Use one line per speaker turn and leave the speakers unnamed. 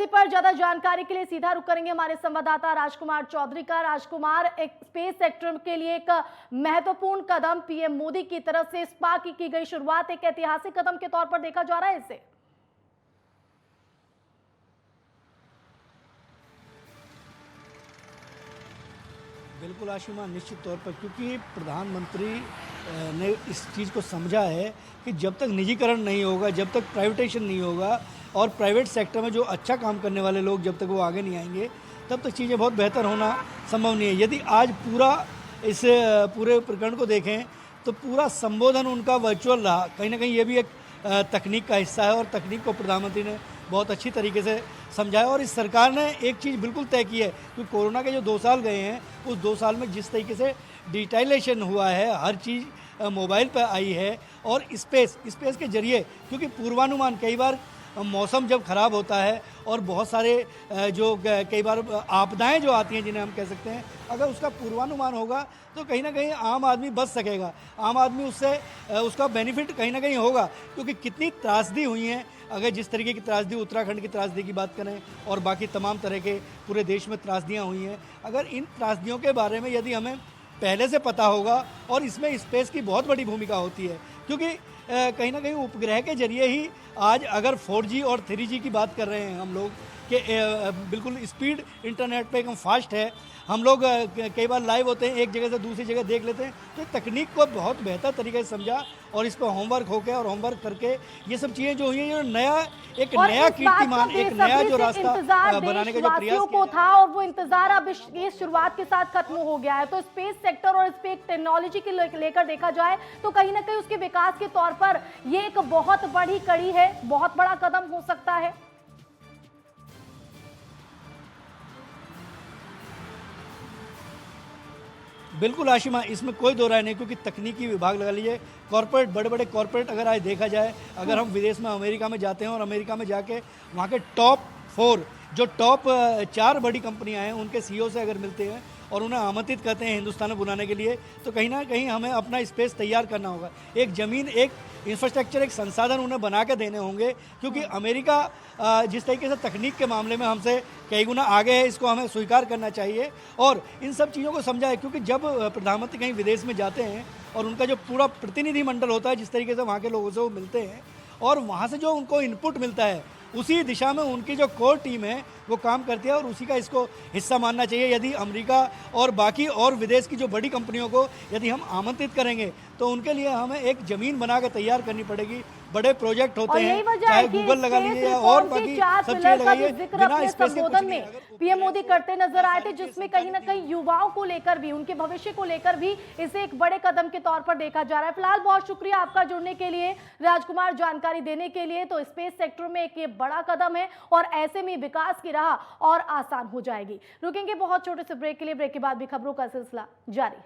इसी पर ज्यादा जानकारी के लिए सीधा रुख करेंगे हमारे संवाददाता राजकुमार चौधरी का। राजकुमार, एक स्पेस सेक्टर के लिए एक महत्वपूर्ण कदम पीएम मोदी की तरफ से स्पा की गई शुरुआत एक ऐतिहासिक कदम के तौर पर देखा जा रहा है इसे।
बिल्कुल आशिमा, निश्चित तौर पर, क्योंकि प्रधानमंत्री ने इस चीज़ को समझा है कि जब तक निजीकरण नहीं होगा, जब तक प्राइवेटाइजेशन नहीं होगा और प्राइवेट सेक्टर में जो अच्छा काम करने वाले लोग जब तक वो आगे नहीं आएंगे, तब तक चीज़ें बहुत बेहतर होना संभव नहीं है। यदि आज इस पूरे प्रकरण को देखें तो पूरा संबोधन उनका वर्चुअल रहा। कहीं ना कहीं ये भी एक तकनीक का हिस्सा है और तकनीक को प्रधानमंत्री ने बहुत अच्छी तरीके से समझाया। और इस सरकार ने एक चीज़ बिल्कुल तय की है कि कोरोना के जो 2 साल गए हैं, उस 2 साल में जिस तरीके से डिजिटाइजेशन हुआ है, हर चीज़ मोबाइल पर आई है और स्पेस के जरिए, क्योंकि पूर्वानुमान कई बार मौसम जब ख़राब होता है और बहुत सारे जो कई बार आपदाएं जो आती हैं जिन्हें हम कह सकते हैं, अगर उसका पूर्वानुमान होगा तो कहीं ना कहीं आम आदमी बच सकेगा, आम आदमी उससे उसका बेनिफिट कहीं ना कहीं होगा। क्योंकि कितनी त्रासदी हुई हैं, अगर जिस तरीके की त्रासदी उत्तराखंड की त्रासदी की बात करें और बाकी तमाम तरह के पूरे देश में त्रासदियाँ हुई हैं, अगर इन त्रासदियों के बारे में यदि हमें पहले से पता होगा, और इसमें स्पेस की बहुत बड़ी भूमिका होती है, क्योंकि कहीं ना कहीं उपग्रह के जरिए ही आज अगर 4G और 3G की बात कर रहे हैं हम लोग कि बिल्कुल स्पीड इंटरनेट पे एकदम फास्ट है, हम लोग कई बार लाइव होते हैं, एक जगह से दूसरी जगह देख लेते हैं। तो तकनीक को बहुत बेहतर तरीके से समझा और इस पर होमवर्क होकर और होमवर्क करके ये सब चीज़ें जो हुई हैं, एक नया कीर्तिमान, एक नया जो रास्ता बनाने का जो प्रयास
को था, और वो इंतजार अब इस शुरुआत के साथ खत्म हो गया है। तो स्पेस सेक्टर और स्पेस टेक्नोलॉजी के लेकर देखा जाए तो कहीं ना कहीं उसके विकास के तौर पर ये एक बहुत बड़ी कड़ी है, बहुत बड़ा कदम हो सकता है।
बिल्कुल आशिमा, इसमें कोई दो राय नहीं, क्योंकि तकनीकी विभाग लगा लीजिए, कॉर्पोरेट, बड़े बड़े कॉर्पोरेट अगर आज देखा जाए, अगर हम विदेश में अमेरिका में जाते हैं और अमेरिका में जाके वहाँ के टॉप 4 जो टॉप 4 बड़ी कंपनियाँ हैं उनके CEO से अगर मिलते हैं और उन्हें आमंत्रित करते हैं हिंदुस्तान में बुलाने के लिए, तो कहीं ना कहीं हमें अपना स्पेस तैयार करना होगा। एक ज़मीन, एक इंफ्रास्ट्रक्चर, एक संसाधन उन्हें बना के देने होंगे, क्योंकि अमेरिका जिस तरीके से तकनीक के मामले में हमसे कई गुना आगे है, इसको हमें स्वीकार करना चाहिए और इन सब चीज़ों को समझा है। क्योंकि जब प्रधानमंत्री कहीं विदेश में जाते हैं और उनका जो पूरा प्रतिनिधिमंडल होता है, जिस तरीके से वहाँ के लोगों से वो मिलते हैं और वहाँ से जो उनको इनपुट मिलता है, उसी दिशा में उनकी जो कोर टीम है वो काम करती है और उसी का इसको हिस्सा मानना चाहिए। यदि अमेरिका और बाकी और विदेश की जो बड़ी कंपनियों को यदि हम आमंत्रित करेंगे तो उनके लिए हमें एक ज़मीन बना के तैयार करनी पड़ेगी। बड़े प्रोजेक्ट होते हैं, चाहे गूगल लगा लीजिए और बाकी सब चीज़ें लगाइए, बिना स्पेस के कुछ नहीं।
पीएम मोदी करते नजर आए थे, जिसमें कहीं ना कहीं युवाओं को लेकर भी, उनके भविष्य को लेकर भी इसे एक बड़े कदम के तौर पर देखा जा रहा है। फिलहाल बहुत शुक्रिया आपका जुड़ने के लिए राजकुमार, जानकारी देने के लिए। तो स्पेस सेक्टर में एक ये बड़ा कदम है और ऐसे में विकास की राह और आसान हो जाएगी। रुकेंगे बहुत छोटे से ब्रेक के लिए, ब्रेक के बाद भी खबरों का सिलसिला जारी।